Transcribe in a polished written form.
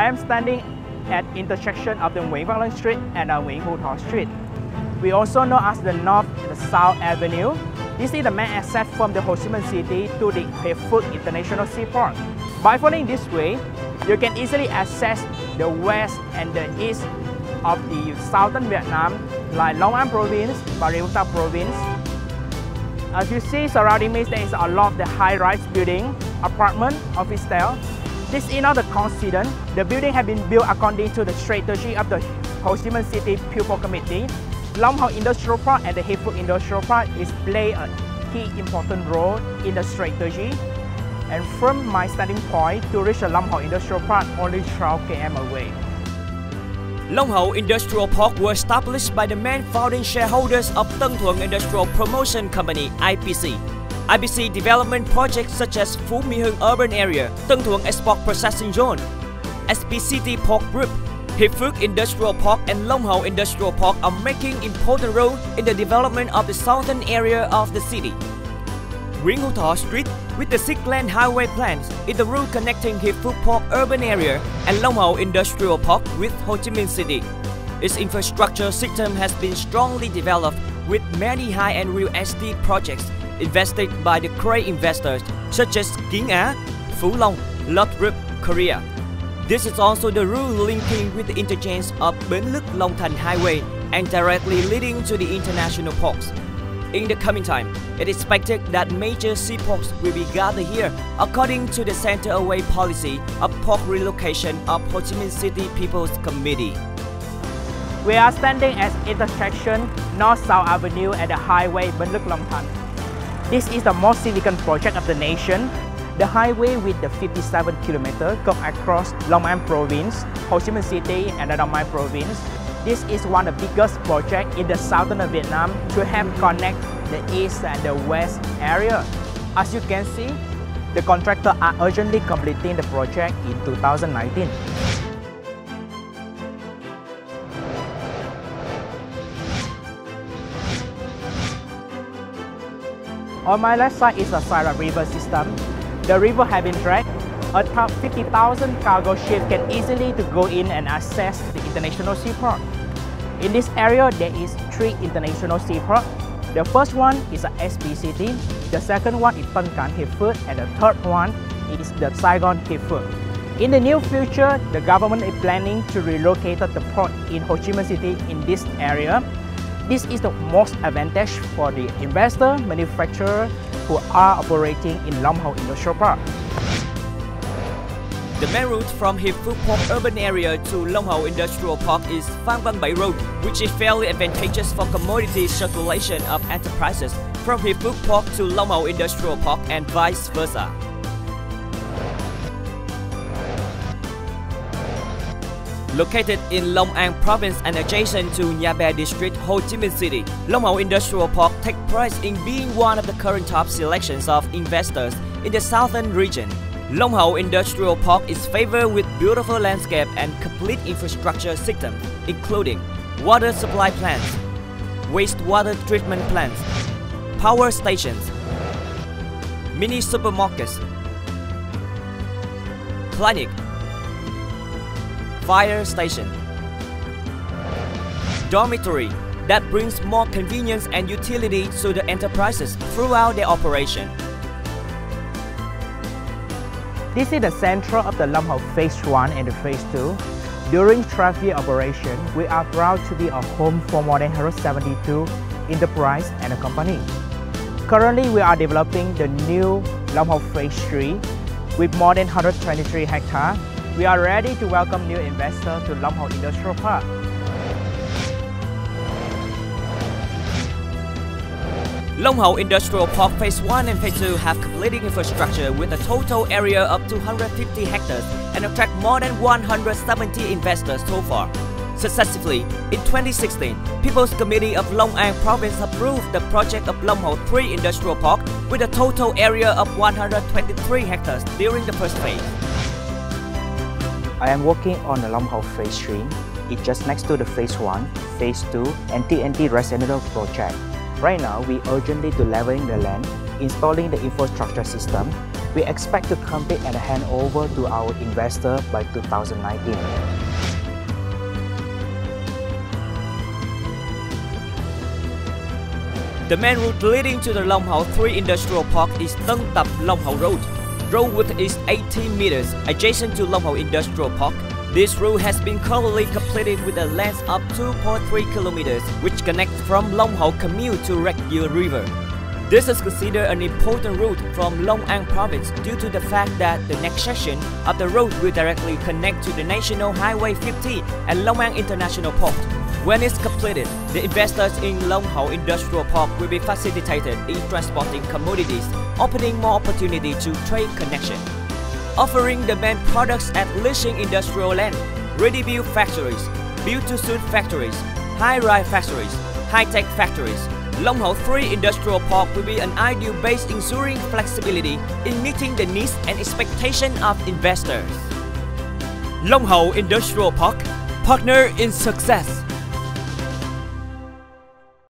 I am standing at intersection of the Nguyễn Văn Linh Street and the Nguyễn Hữu Thọ Street. We also know as the North and the South Avenue. This is the main access from the Ho Chi Minh City to the Giuoc International Seaport. By following this way, you can easily access the west and the east of the southern Vietnam, like Long An Province, Bà Rịa Vũng Tàu Province. As you see surrounding me, there is a lot of the high-rise building, apartment, office style. This is not a coincidence. The building has been built according to the strategy of the Ho Chi Minh City People Committee. Long Hau Industrial Park and the Giuoc Industrial Park play a key important role in the strategy. And from my standing point, to reach the Long Hau Industrial Park only 12 km away. Long Hau Industrial Park was established by the main founding shareholders of Tân Thuận Industrial Promotion Company (IPC). IPC development projects such as Phú Mỹ Hưng Urban Area, Tân Thuận Export Processing Zone, SPCT Port Group, Giuoc Industrial Park and Long Hau Industrial Park are making important role in the development of the southern area of the city. Nguyễn Hữu Thọ Street, with the 6-lane highway plans, is the route connecting Giuoc Park urban area and Long Hau Industrial Park with Ho Chi Minh City. Its infrastructure system has been strongly developed with many high-end real estate projects invested by the great investors such as Kiến Á, Phú Long, Lot Group, Korea. This is also the route linking with the interchange of Bến Lức Long Thành Highway and directly leading to the international ports. In the coming time, it is expected that major seaports will be gathered here according to the center away policy of port relocation of Ho Chi Minh City People's Committee. We are standing at intersection North-South Avenue at the highway Bến Lức Long Thành. This is the most significant project of the nation. The highway with the 57 km goes across Long An Province, Ho Chi Minh City and the Dong Mai Province. This is one of the biggest projects in the southern of Vietnam to help connect the east and the west area. As you can see, the contractors are urgently completing the project in 2019. On my left side is a Sairat River system. The river has been dragged. About 50,000 cargo ships can easily go in and access the international seaport. In this area, there is 3 international seaports. The first one is a SPCT, the second one is Tân Cảng Giuoc, and the third one is the Saigon Giuoc. In the near future, the government is planning to relocate the port in Ho Chi Minh City in this area. This is the most advantage for the investor, manufacturer who are operating in Long Hau Industrial Park. The main route from Giuoc Park urban area to Long Hau Industrial Park is Phan Văn Bảy Road, which is fairly advantageous for commodity circulation of enterprises from Giuoc Park to Long Hau Industrial Park and vice versa. Located in Long An Province and adjacent to Nha Be District, Ho Chi Minh City, Long Hau Industrial Park takes pride in being one of the current top selections of investors in the southern region. Long Hau Industrial Park is favored with beautiful landscape and complete infrastructure system, including water supply plants, wastewater treatment plants, power stations, mini supermarkets, clinic, fire station, dormitory that brings more convenience and utility to the enterprises throughout their operation. This is the center of the Long Hau Phase 1 and the Phase 2. During 12-year operation, we are proud to be a home for more than 172 enterprises and a company. Currently, we are developing the new Long Hau Phase 3 with more than 123 hectares. We are ready to welcome new investors to Long Hau Industrial Park. Long Hau Industrial Park Phase 1 and Phase 2 have completed infrastructure with a total area of 250 hectares and attract more than 170 investors so far. Successively, in 2016, People's Committee of Long An Province approved the project of Long Hau 3 Industrial Park with a total area of 123 hectares during the first phase. I am working on the Long Hau Phase 3. It's just next to the Phase 1, Phase 2 and TNT residential project. Right now, we urgently to leveling the land, installing the infrastructure system, We expect to complete and hand over to our investor by 2019. The main route leading to the Long Hau 3 Industrial Park is Tân Tập Long Hau Road. Road width is 18 meters, adjacent to Long Hau Industrial Park. This route has been currently completed with a length of 2.3 kilometers, which connects from Long Hau Commune to Rạch Giuoc River. This is considered an important route from Long An province due to the fact that the next section of the road will directly connect to the National Highway 50 and Long An International Port. When it's completed, the investors in Long Hau Industrial Park will be facilitated in transporting commodities, opening more opportunity to trade connection. Offering the main products at leasing industrial land, ready-built factories, built-to-suit factories, high-rise factories, high-tech factories, Long Hau 3 Industrial Park will be an ideal base ensuring flexibility in meeting the needs and expectations of investors. Long Hau Industrial Park, partner in success.